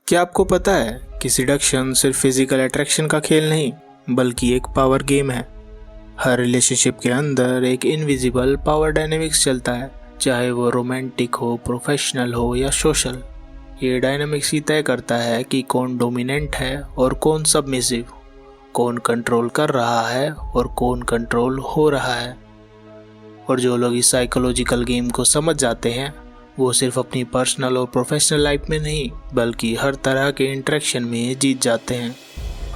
क्या आपको पता है कि सिडक्शन सिर्फ फिजिकल अट्रैक्शन का खेल नहीं बल्कि एक पावर गेम है। हर रिलेशनशिप के अंदर एक इनविजिबल पावर डायनेमिक्स चलता है, चाहे वो रोमांटिक हो, प्रोफेशनल हो या सोशल। ये डायनेमिक्स ही तय करता है कि कौन डोमिनेंट है और कौन सबमिसिव, कौन कंट्रोल कर रहा है और कौन कंट्रोल हो रहा है। और जो लोग इस साइकोलॉजिकल गेम को समझ जाते हैं वो सिर्फ अपनी पर्सनल और प्रोफेशनल लाइफ में नहीं बल्कि हर तरह के इंटरेक्शन में जीत जाते हैं।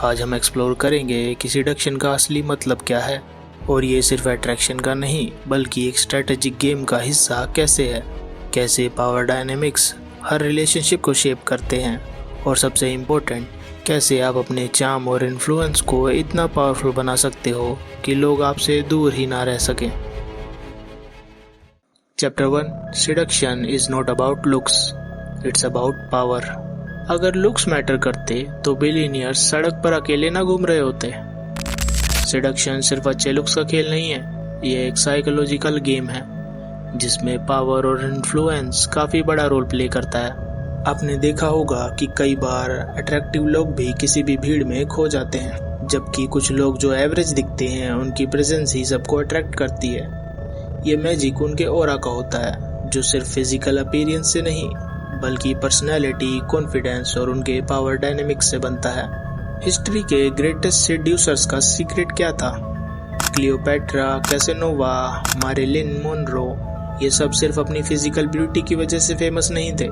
आज हम एक्सप्लोर करेंगे कि सिडक्शन का असली मतलब क्या है और ये सिर्फ अट्रैक्शन का नहीं बल्कि एक स्ट्रेटेजिक गेम का हिस्सा कैसे है, कैसे पावर डायनेमिक्स हर रिलेशनशिप को शेप करते हैं और सबसे इम्पोर्टेंट कैसे आप अपने चार्म और इन्फ्लुएंस को इतना पावरफुल बना सकते हो कि लोग आपसे दूर ही ना रह सकें। Chapter 1 seduction is not about looks, it's about power. अगर लुक्स मैटर करते तो बिलियनियर्स सड़क पर अकेले ना घूम रहे होते। सिडक्शन सिर्फ अच्छे लुक्स का खेल नहीं है, ये एक साइकोलॉजिकल गेम है जिसमें पावर और इन्फ्लुएंस काफी बड़ा रोल प्ले करता है। आपने देखा होगा कि कई बार अट्रैक्टिव लोग भी किसी भी भीड़ में खो जाते हैं, जबकि कुछ लोग जो एवरेज दिखते हैं उनकी प्रेजेंस ही सबको अट्रैक्ट करती है। ये मैजिक उनके ऑरा का होता है जो सिर्फ फिजिकल अपीयरेंस से नहीं बल्कि पर्सनैलिटी, कॉन्फिडेंस और उनके पावर डायनेमिक्स से बनता है। हिस्ट्री के ग्रेटेस्ट सेड्यूसर्स का सीक्रेट क्या था? क्लियोपेट्रा, कैसेनोवा, मैरिलिन मोनरो, ये सब सिर्फ अपनी फिजिकल ब्यूटी की वजह से फेमस नहीं थे।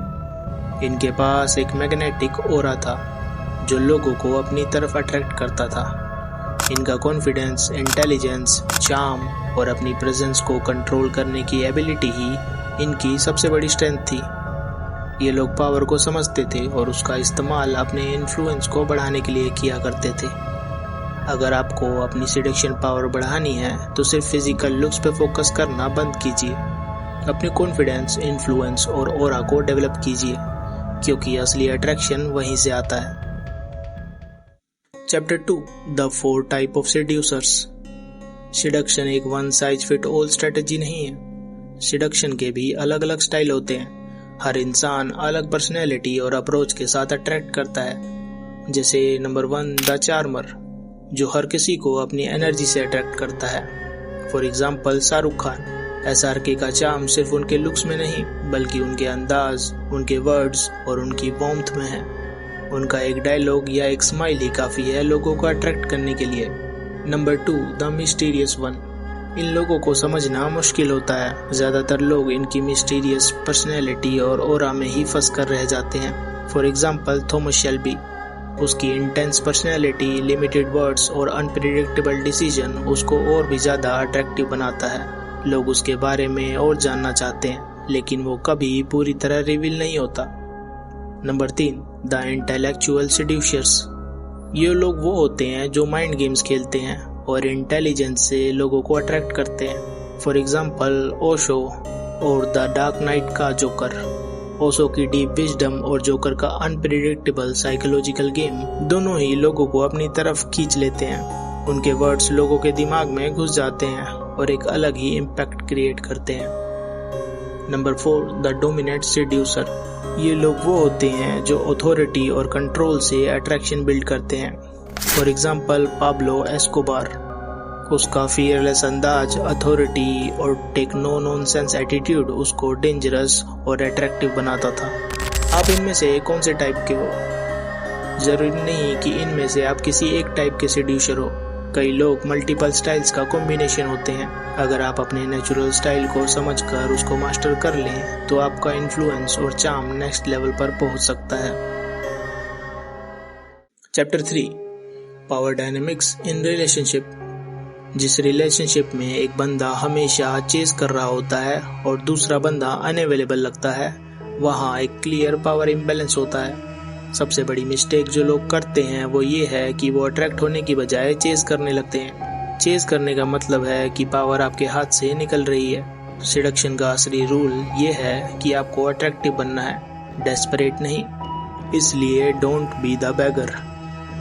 इनके पास एक मैग्नेटिक ऑरा था जो लोगों को अपनी तरफ अट्रैक्ट करता था। इनका कॉन्फिडेंस, इंटेलिजेंस, चार्म और अपनी प्रेजेंस को कंट्रोल करने की एबिलिटी ही इनकी सबसे बड़ी स्ट्रेंथ थी। ये लोग पावर को समझते थे और उसका इस्तेमाल अपने इन्फ्लुएंस को बढ़ाने के लिए किया करते थे। अगर आपको अपनी सिडक्शन पावर बढ़ानी है तो सिर्फ फिजिकल लुक्स पे फोकस करना बंद कीजिए। अपने कॉन्फिडेंस, इन्फ्लुएंस और ऑरा को डेवलप कीजिए क्योंकि असली अट्रैक्शन वहीं से आता है। Chapter 2 the 4 type of seducers. Seduction एक one size fit all strategy नहीं है। सिडक्शन के भी अलग अलग स्टाइल होते हैं। हर इंसान अलग पर्सनैलिटी और अप्रोच के साथ अट्रैक्ट करता है। जैसे नंबर 1 द चार्मर, जो हर किसी को अपनी एनर्जी से अट्रैक्ट करता है। For example Shahrukh Khan. SRK का चार्म सिर्फ उनके लुक्स में नहीं बल्कि उनके अंदाज, उनके वर्ड्स और उनकी वार्मथ में है। उनका एक डायलॉग या एक स्माइल ही काफी है लोगों को अट्रैक्ट करने के लिए। Number 2 the mysterious one. इन लोगों को समझना मुश्किल होता है। ज्यादातर लोग इनकी मिस्टीरियस पर्सनैलिटी और ऑरा में ही फंस कर रह जाते हैं। For example Thomas Shelby. उसकी इंटेंस पर्सनैलिटी, लिमिटेड वर्ड्स और अनप्रेडिक्टेबल डिसीजन उसको और भी ज्यादा अट्रैक्टिव बनाता है। लोग उसके बारे में और जानना चाहते हैं लेकिन वो कभी पूरी तरह रिवील नहीं होता। Number 3 the intellectual seducers. ये लोग वो होते हैं जो माइंड गेम्स खेलते हैं और इंटेलिजेंस से लोगों को अट्रैक्ट करते हैं। फॉर एग्जाम्पल ओशो और द डार्क नाइट का जोकर। ओशो की डीप विजडम और जोकर का अनप्रेडिक्टेबल साइकोलॉजिकल गेम दोनों ही लोगों को अपनी तरफ खींच लेते हैं। उनके वर्ड्स लोगों के दिमाग में घुस जाते हैं और एक अलग ही इम्पैक्ट क्रिएट करते हैं। Number 4 the dominant seducer. ये लोग वो होते हैं जो अथॉरिटी और कंट्रोल से अट्रैक्शन बिल्ड करते हैं। For example Pablo Escobar. उसका फियरलेस अंदाज, अथॉरिटी और टेक नो नॉनसेंस एटीट्यूड उसको डेंजरस और अट्रैक्टिव बनाता था। आप इनमें से कौन से टाइप के हो? जरूरी नहीं कि इनमें से आप किसी एक टाइप के सेड्यूसर हो। कई लोग मल्टीपल स्टाइल्स का कॉम्बिनेशन होते हैं। अगर आप अपने नेचुरल स्टाइल को समझकर उसको मास्टर कर लें तो आपका इन्फ्लुएंस और चार्म नेक्स्ट लेवल पर पहुंच सकता है। Chapter 3 power dynamics in relationship. जिस रिलेशनशिप में एक बंदा हमेशा चेज कर रहा होता है और दूसरा बंदा अनअवेलेबल लगता है, वहाँ एक क्लियर पावर इम्बैलेंस होता है। सबसे बड़ी मिस्टेक जो लोग करते हैं वो ये है कि वो अट्रैक्ट होने की बजाय चेज करने लगते हैं। चेज करने का मतलब है कि पावर आपके हाथ से निकल रही है। सिडक्शन का असली रूल ये है कि आपको अट्रैक्टिव बनना है, डेस्परेट नहीं। इसलिए डोंट बी द बेगर।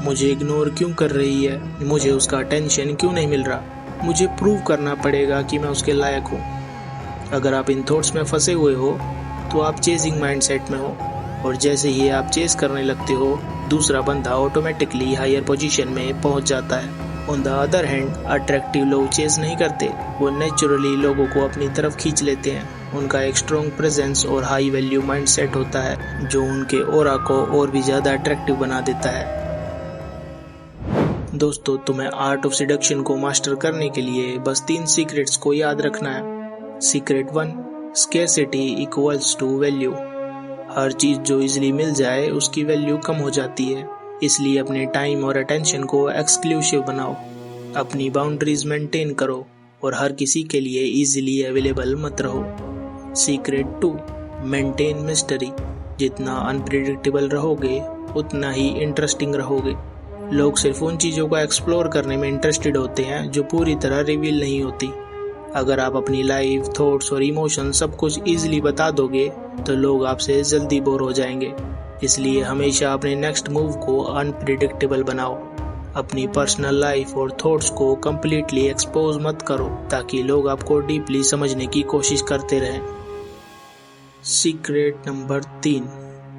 मुझे इग्नोर क्यों कर रही है, मुझे उसका अटेंशन क्यों नहीं मिल रहा, मुझे प्रूव करना पड़ेगा कि मैं उसके लायक हूँ। अगर आप इन थॉट्स में फंसे हुए हो तो आप चेजिंग माइंडसेट में हो और जैसे ही आप चेस करने लगते हो, दूसरा बंदा ऑटोमेटिकली हायर पोजीशन में पहुंच जाता है। On the other hand, attractive लोग चेस नहीं करते, वो नेचुरली लोगों को अपनी तरफ खींच लेते हैं। उनका एक स्ट्रॉन्ग प्रेजेंस और हाई वैल्यू माइंडसेट होता है जो उनके ऑरा को और भी ज्यादा अट्रैक्टिव बना देता है। दोस्तों, तुम्हें आर्ट ऑफ सिडक्शन को मास्टर करने के लिए बस 3 सीक्रेट्स को याद रखना है। Secret 1, scarcity equals to value. हर चीज जो इजीली मिल जाए उसकी वैल्यू कम हो जाती है, इसलिए अपने टाइम और अटेंशन को एक्सक्लूसिव बनाओ। अपनी बाउंड्रीज मेंटेन करो और हर किसी के लिए इजीली अवेलेबल मत रहो। Secret 2, maintain mystery. जितना अनप्रिडिक्टेबल रहोगे उतना ही इंटरेस्टिंग रहोगे। लोग सिर्फ उन चीज़ों को एक्सप्लोर करने में इंटरेस्टेड होते हैं जो पूरी तरह रिवील नहीं होती। अगर आप अपनी लाइफ, थॉट्स और इमोशन सब कुछ इजीली बता दोगे तो लोग आपसे जल्दी बोर हो जाएंगे। इसलिए हमेशा अपने नेक्स्ट मूव को अनप्रिडिक्टेबल बनाओ। अपनी पर्सनल लाइफ और थॉट्स को कम्प्लीटली एक्सपोज मत करो ताकि लोग आपको डीपली समझने की कोशिश करते रहें। Secret number 3,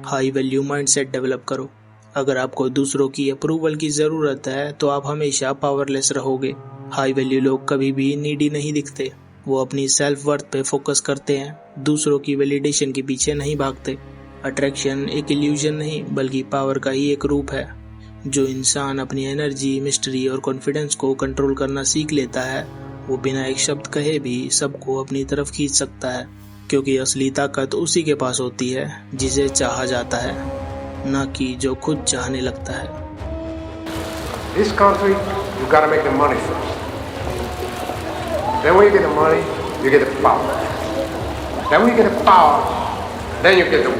high value mindset develop करो। अगर आपको दूसरों की अप्रूवल की जरूरत है तो आप हमेशा पावरलेस रहोगे। हाई वैल्यू लोग कभी भी नीडी नहीं दिखते, वो अपनी सेल्फ वर्थ पे फोकस करते हैं, दूसरों की वैलिडेशन के पीछे नहीं भागते। अट्रैक्शन एक इल्यूजन नहीं बल्कि पावर का ही एक रूप है। जो इंसान अपनी एनर्जी, मिस्ट्री और कॉन्फिडेंस को कंट्रोल करना सीख लेता है, वो बिना एक शब्द कहे भी सबको अपनी तरफ खींच सकता है, क्योंकि असली ताकत उसी के पास होती है जिसे चाहा जाता है, ना कि जो खुद चाहने लगता है। This country, you gotta make the money first. Then when you get the money, you get the power. Then when you get the power, then you get the